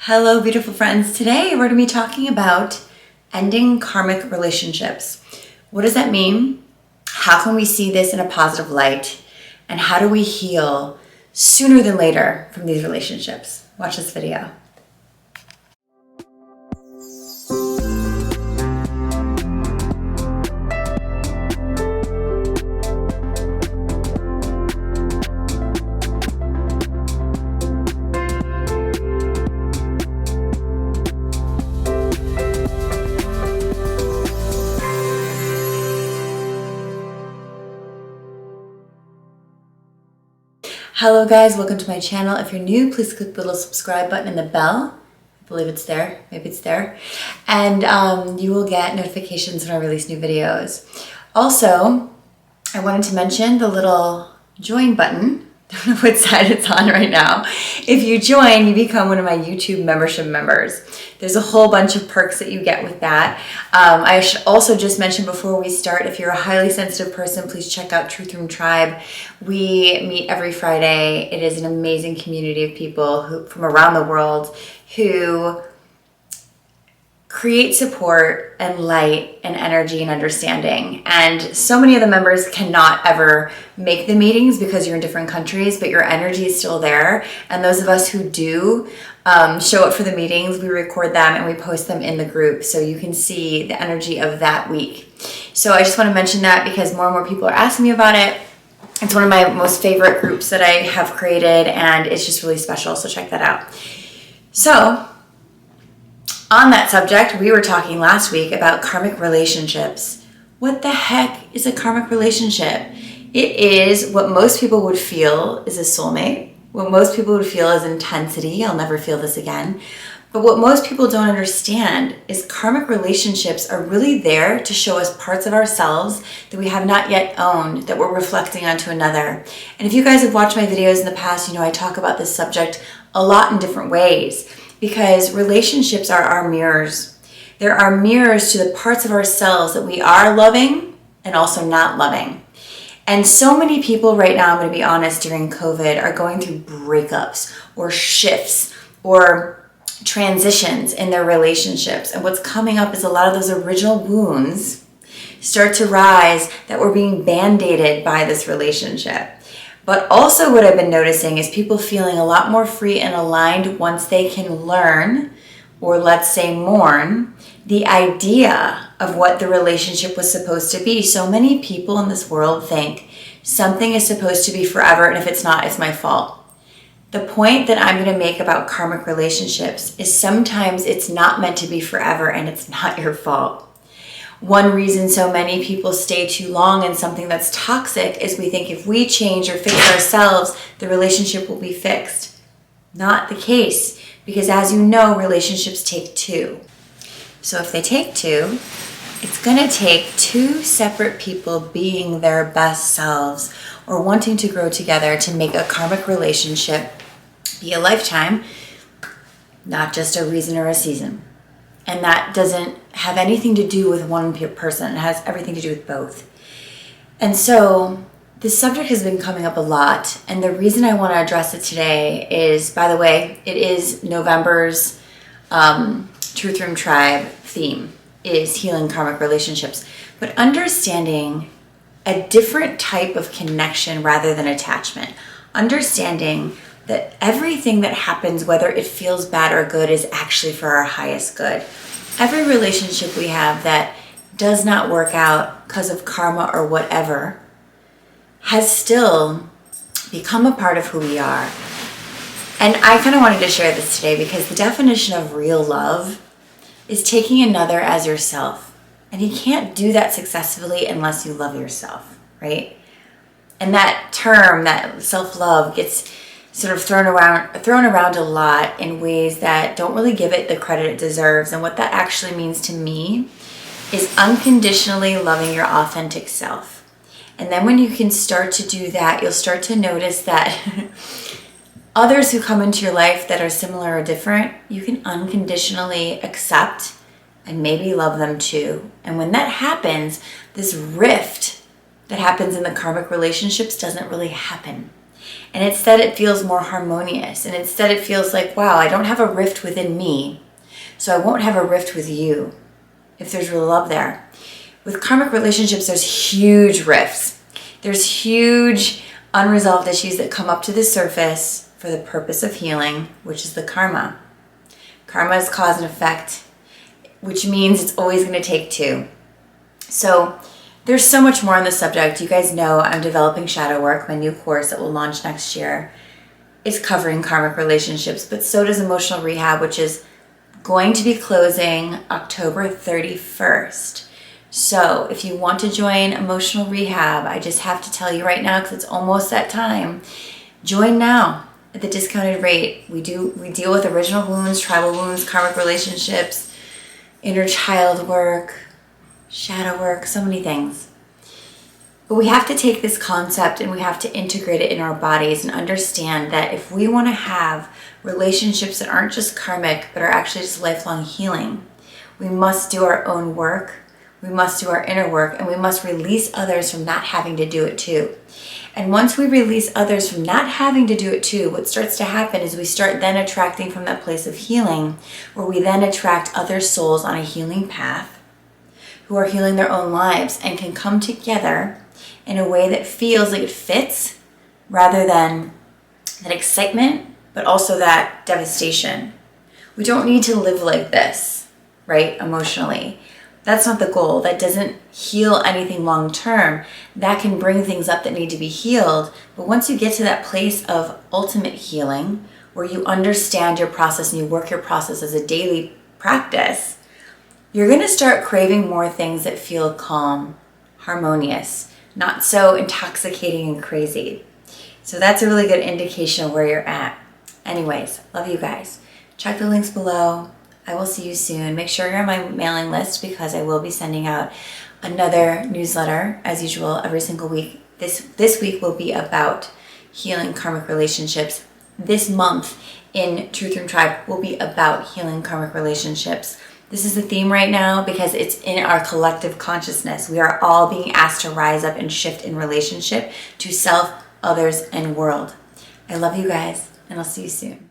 Hello, beautiful friends. Today we're going to be talking about ending karmic relationships. What does that mean? How can we see this in a positive light? And how do we heal sooner than later from these relationships? Watch this video. Hello guys, welcome to my channel. If you're new, please click the little subscribe button and the bell. I believe it's there, maybe it's there. And you will get notifications when I release new videos. Also, I wanted to mention the little join button. I don't know what side it's on right now. If you join, you become one of my YouTube membership members. There's a whole bunch of perks that you get with that. I should also just mention before we start, if you're a highly sensitive person, please check out Truth Room Tribe. We meet every Friday. It is an amazing community of people from around the world who create support and light and energy and understanding. And so many of the members cannot ever make the meetings because you're in different countries, but your energy is still there. And those of us who do show up for the meetings, we record them and we post them in the group so you can see the energy of that week. So I just want to mention that because more and more people are asking me about it. It's one of my most favorite groups that I have created and it's just really special. So check that out. So on that subject, we were talking last week about karmic relationships. What the heck is a karmic relationship? It is what most people would feel is a soulmate. What most people would feel is intensity. I'll never feel this again. But what most people don't understand is karmic relationships are really there to show us parts of ourselves that we have not yet owned, that we're reflecting onto another. And if you guys have watched my videos in the past, you know I talk about this subject a lot in different ways. Because relationships are our mirrors. They're our mirrors to the parts of ourselves that we are loving and also not loving. And so many people right now, I'm going to be honest, during COVID are going through breakups or shifts or transitions in their relationships. And what's coming up is a lot of those original wounds start to rise that were being band-aided by this relationship. But also what I've been noticing is people feeling a lot more free and aligned once they can learn, or let's say mourn, the idea of what the relationship was supposed to be. So many people in this world think something is supposed to be forever, and if it's not, it's my fault. The point that I'm going to make about karmic relationships is sometimes it's not meant to be forever and it's not your fault. One reason so many people stay too long in something that's toxic is we think if we change or fix ourselves, the relationship will be fixed. Not the case, because as you know, relationships take two. So if they take two, it's going to take two separate people being their best selves or wanting to grow together to make a karmic relationship be a lifetime, not just a reason or a season. And that doesn't have anything to do with one person. It has everything to do with both. And so this subject has been coming up a lot. And the reason I want to address it today is, by the way, it is November's Truth Room Tribe theme is healing karmic relationships. But understanding a different type of connection rather than attachment. Understanding that everything that happens, whether it feels bad or good, is actually for our highest good. Every relationship we have that does not work out because of karma or whatever has still become a part of who we are. And I kind of wanted to share this today because the definition of real love is taking another as yourself. And you can't do that successfully unless you love yourself, right? And that term, that self-love, gets sort of thrown around a lot in ways that don't really give it the credit it deserves. And what that actually means to me is unconditionally loving your authentic self. And then when you can start to do that, you'll start to notice that others who come into your life that are similar or different, you can unconditionally accept and maybe love them too. And when that happens, this rift that happens in the karmic relationships doesn't really happen. And instead it feels more harmonious. And instead it feels like, wow, I don't have a rift within me, so I won't have a rift with you if there's real love there. With karmic relationships, there's huge rifts. There's huge unresolved issues that come up to the surface for the purpose of healing, which is the karma. Karma is cause and effect, which means it's always going to take two. So there's so much more on the subject. You guys know I'm developing Shadow Work, my new course that will launch next year. It's covering karmic relationships, but so does Emotional Rehab, which is going to be closing October 31st. So if you want to join Emotional Rehab, I just have to tell you right now, because it's almost that time, join now at the discounted rate. We deal with original wounds, tribal wounds, karmic relationships, inner child work, shadow work, so many things. But we have to take this concept and we have to integrate it in our bodies and understand that if we want to have relationships that aren't just karmic, but are actually just lifelong healing, we must do our own work. We must do our inner work, and we must release others from not having to do it too. And once we release others from not having to do it too, what starts to happen is we start then attracting from that place of healing, where we then attract other souls on a healing path who are healing their own lives and can come together in a way that feels like it fits, rather than that excitement, but also that devastation. We don't need to live like this, right, emotionally. That's not the goal. That doesn't heal anything long term. That can bring things up that need to be healed. But once you get to that place of ultimate healing, where you understand your process and you work your process as a daily practice, you're going to start craving more things that feel calm, harmonious, not so intoxicating and crazy. So that's a really good indication of where you're at. Anyways, love you guys. Check the links below. I will see you soon. Make sure you're on my mailing list, because I will be sending out another newsletter as usual every single week. This week will be about healing karmic relationships. This month in Truth Room Tribe will be about healing karmic relationships. This is the theme right now because it's in our collective consciousness. We are all being asked to rise up and shift in relationship to self, others, and world. I love you guys, and I'll see you soon.